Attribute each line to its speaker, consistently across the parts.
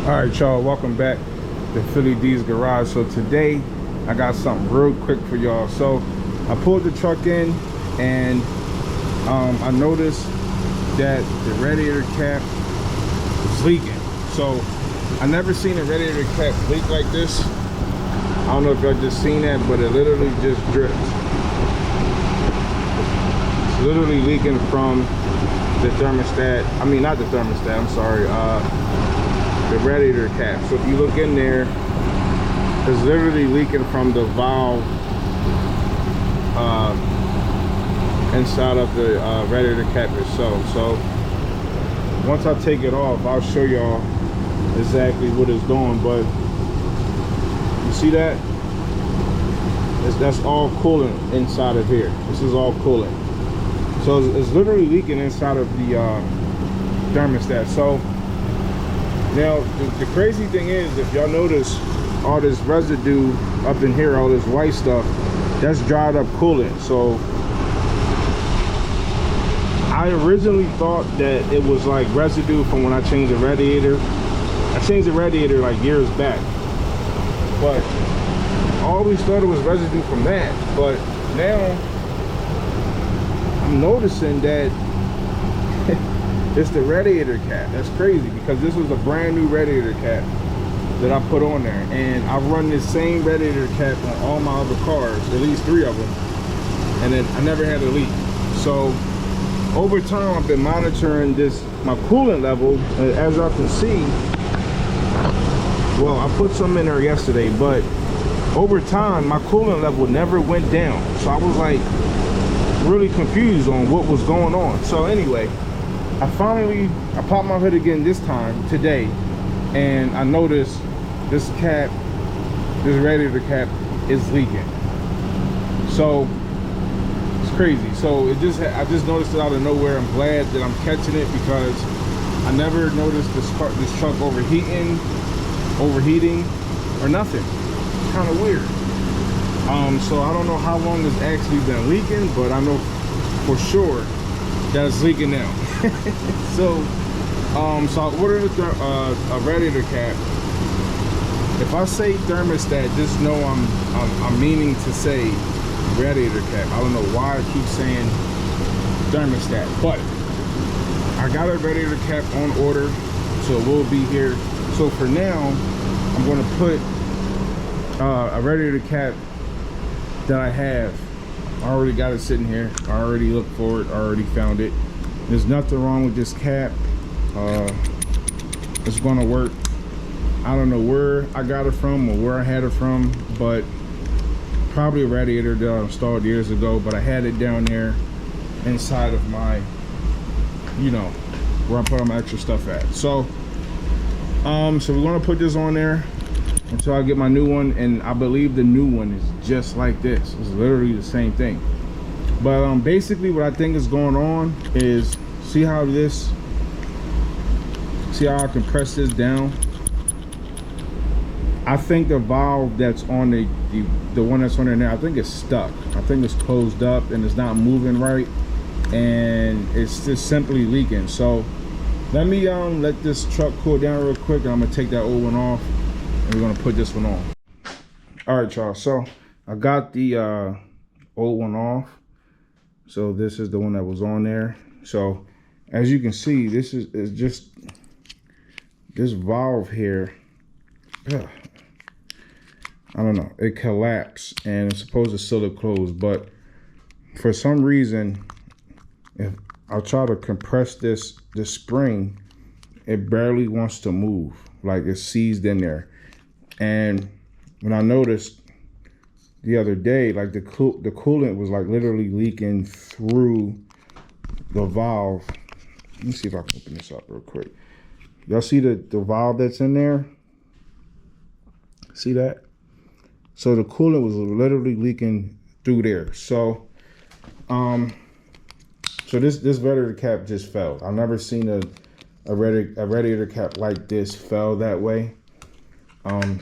Speaker 1: All right, y'all, welcome back to Philly D's Garage. So today I got something real quick for y'all. So I pulled the truck in and I noticed that the radiator cap was leaking. So I never seen a radiator cap leak like this. I don't know if y'all just seen that, but it literally just drips. It's literally leaking from the thermostat. I mean, not the thermostat, I'm sorry, the radiator cap. So if you look in there, it's literally leaking from the valve inside of the radiator cap itself. So once I take it off, I'll show y'all exactly what it's doing. But you see that? That's all coolant inside of here. This is all coolant. So it's literally leaking inside of the thermostat. So now the crazy thing is, if y'all notice all this residue up in here, all this white stuff, that's dried up coolant. So I originally thought that it was like residue from when I changed the radiator. I changed the radiator like years back, but I always thought it was residue from that. But now I'm noticing that it's the radiator cap. That's crazy, because this was a brand new radiator cap that I put on there, and I've run this same radiator cap on all my other cars, at least 3 of them, and then I never had a leak. So over time I've been monitoring my coolant level. As y'all can see, well, I put some in there yesterday, but over time my coolant level never went down. So I was like really confused on what was going on. So anyway, I popped my hood again this time today, and I noticed this radiator cap is leaking. So it's crazy. So I just noticed it out of nowhere. I'm glad that I'm catching it, because I never noticed this truck overheating or nothing. It's kind of weird. So I don't know how long it's actually been leaking, but I know for sure that it's leaking now. So I ordered a radiator cap. If I say thermostat, just know I'm meaning to say radiator cap. I don't know why I keep saying thermostat, but I got a radiator cap on order, so it will be here. So for now, I'm going to put a radiator cap that I have. I already got it sitting here. I already looked for it. I already found it. There's nothing wrong with this cap. It's gonna work. I don't know where I got it from or where I had it from, but probably a radiator that I installed years ago. But I had it down there inside of my, where I put all my extra stuff at. So so we're gonna put this on there until I get my new one, and I believe the new one is just like this. It's literally the same thing. But basically what I think is going on is, see how I can press this down? I think the valve that's on the one that's on there now, I think it's stuck. I think it's closed up and it's not moving right, and it's just simply leaking. So let me let this truck cool down real quick, and I'm gonna take that old one off and we're gonna put this one on. All right, y'all, so I got the old one off. So this is the one that was on there. So as you can see, this is just this valve here. I don't know, it collapsed, and it's supposed to seal it closed, but for some reason, if I'll try to compress this spring, it barely wants to move, like it's seized in there. And when I noticed the other day, like the coolant was like literally leaking through the valve. Let me see if I can open this up real quick. Y'all see the valve that's in there? See that? So the coolant was literally leaking through there. So so this radiator cap just fell. I've never seen a radiator cap like this fell that way.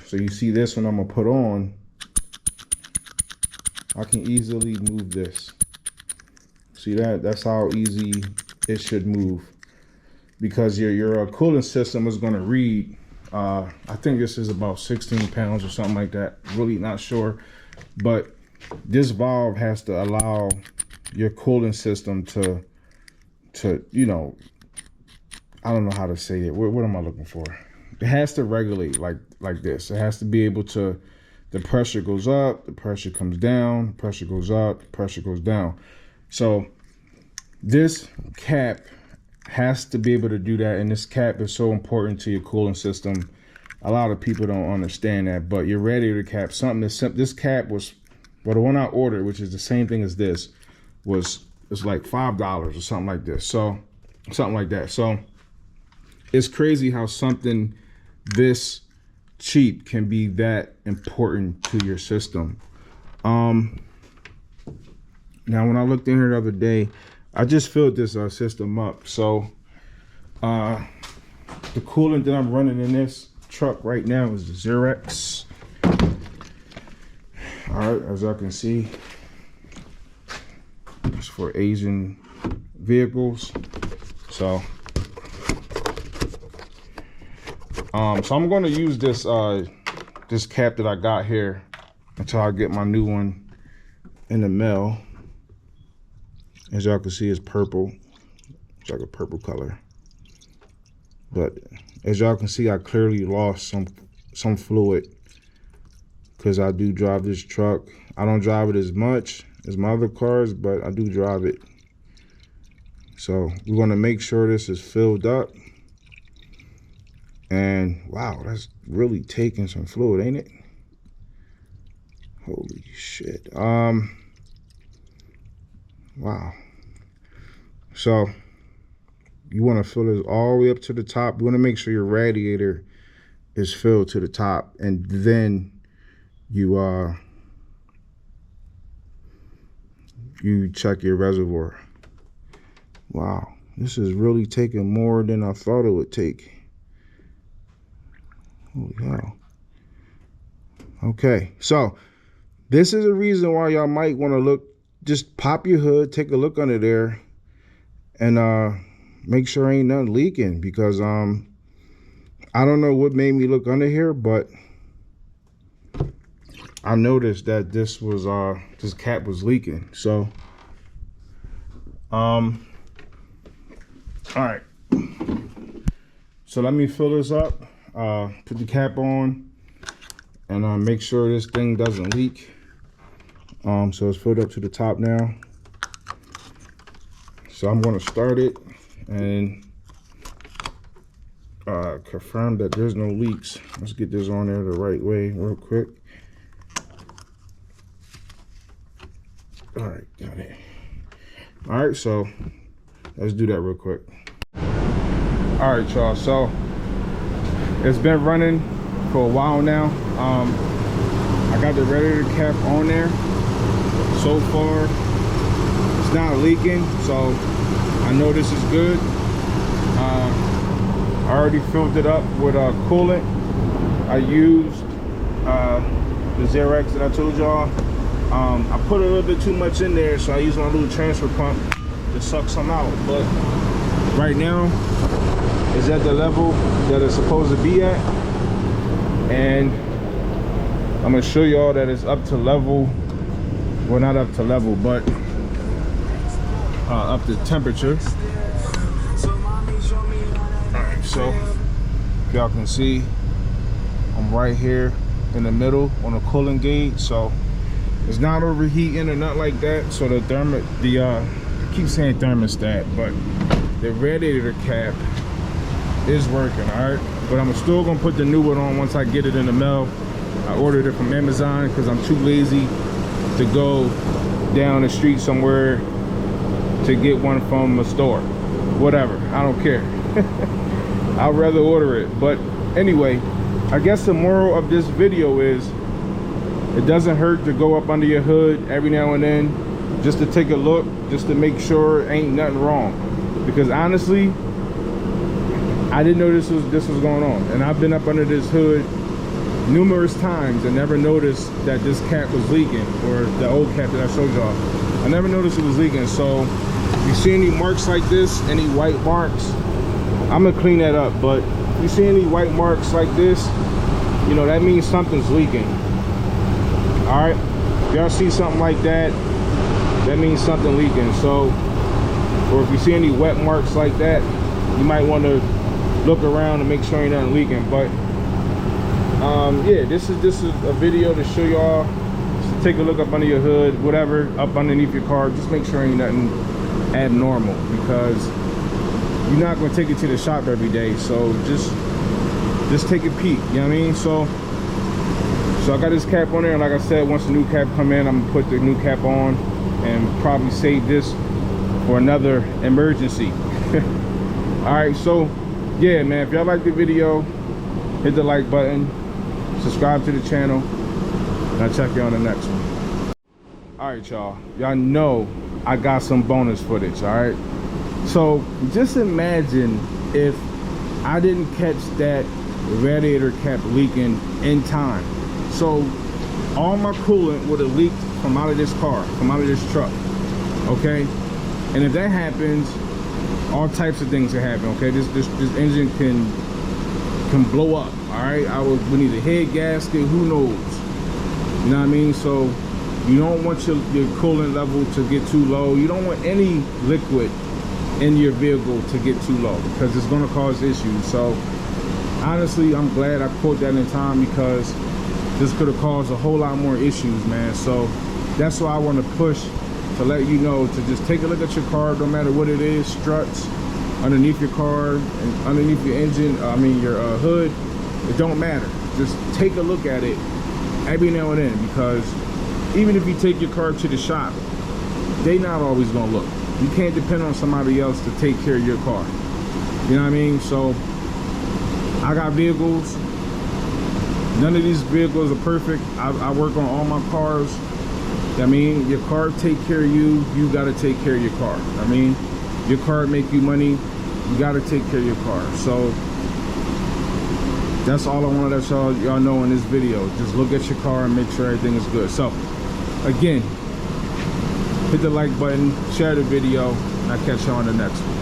Speaker 1: So you see this one I'm gonna put on, I can easily move this. See that? That's how easy it should move, because your cooling system is going to read I think this is about 16 pounds or something like that. Really not sure, but this valve has to allow your cooling system to you know, I don't know how to say it. What am I looking for? It has to regulate like this. It has to be able to, the pressure goes up, the pressure comes down, pressure goes up, the pressure goes down. So this cap has to be able to do that, and this cap is so important to your cooling system. A lot of people don't understand that, but your radiator cap, something that's simple. This cap was, well, the one I ordered, which is the same thing as this, it's like $5 or something like this. So something like that. So it's crazy how something this cheap can be that important to your system. Now when I looked in here the other day, I just filled this system up. So the coolant that I'm running in this truck right now is the Xerox. All right, as I can see, it's for Asian vehicles. So I'm going to use this this cap that I got here until I get my new one in the mail. As y'all can see, it's purple. It's like a purple color. But as y'all can see, I clearly lost some fluid because I do drive this truck. I don't drive it as much as my other cars, but I do drive it. So we want to make sure this is filled up. And wow, that's really taking some fluid, ain't it? Holy shit. Wow. So you want to fill this all the way up to the top. You want to make sure your radiator is filled to the top, and then you check your reservoir. Wow, this is really taking more than I thought it would take. Holy hell. Okay, so this is a reason why y'all might want to look, just pop your hood, take a look under there, and make sure ain't nothing leaking, because I don't know what made me look under here, but I noticed that this was this cap was leaking. So all right, so let me fill this up, put the cap on, and make sure this thing doesn't leak. So it's filled up to the top now. So I'm going to start it and confirm that there's no leaks. Let's get this on there the right way real quick. All right, got it. All right, so let's do that real quick. All right, y'all, so it's been running for a while now. I got the radiator cap on there. So far it's not leaking, so I know this is good. I already filled it up with coolant. I used the Xerox that I told y'all. I put a little bit too much in there, so I used my little transfer pump to suck some out. But right now it's at the level that it's supposed to be at, and I'm gonna show y'all that it's up to level. Well, not up to level, but up to temperature. Alright, so y'all can see I'm right here in the middle on the cooling gauge, so it's not overheating or nothing like that. So the I keep saying thermostat, but the radiator cap is working. All right, but I'm still gonna put the new one on once I get it in the mail. I ordered it from Amazon because I'm too lazy to go down the street somewhere to get one from a store. Whatever, I don't care. I'd rather order it. But anyway, I guess the moral of this video is it doesn't hurt to go up under your hood every now and then just to take a look, just to make sure ain't nothing wrong. Because honestly, I didn't know this was going on, and I've been up under this hood numerous times and never noticed that this cap was leaking, or the old cap that I showed y'all. I never noticed it was leaking. So if you see any marks like this, any white marks, I'm gonna clean that up. But if you see any white marks like this, you know, that means something's leaking. All right, if y'all see something like that, that means something leaking. So, or if you see any wet marks like that, you might want to look around and make sure ain't nothing leaking. But yeah, this is a video to show y'all, to take a look up under your hood, whatever, up underneath your car. Just make sure ain't nothing abnormal, because you're not going to take it to the shop every day. So just take a peek, you know what I mean? So I got this cap on there, and like I said, once the new cap come in, I'm gonna put the new cap on and probably save this for another emergency. All right, so yeah, man, if y'all like the video, hit the like button, subscribe to the channel, and I'll check you on the next one. All right, y'all know I got some bonus footage. All right, so just imagine if I didn't catch that radiator cap leaking in time. So all my coolant would have leaked from out of this car, from out of this truck, okay? And if that happens, all types of things can happen, okay? This engine can blow up, all right? We need a head gasket, who knows? You know what I mean? So you don't want your coolant level to get too low. You don't want any liquid in your vehicle to get too low, because it's gonna cause issues. So honestly, I'm glad I caught that in time, because this could have caused a whole lot more issues, man. So that's why I want to push to let you know to just take a look at your car, no matter what it is, struts underneath your car and underneath your engine, your hood, it don't matter. Just take a look at it every now and then, because even if you take your car to the shop, they not always gonna look. You can't depend on somebody else to take care of your car. You know what I mean? So I got vehicles. None of these vehicles are perfect. I work on all my cars. I mean, your car take care of you. You got to take care of your car. I mean, your car make you money. You got to take care of your car. So that's all I want to let y'all know in this video. Just look at your car and make sure everything is good. So again, hit the like button, share the video, and I'll catch y'all on the next one.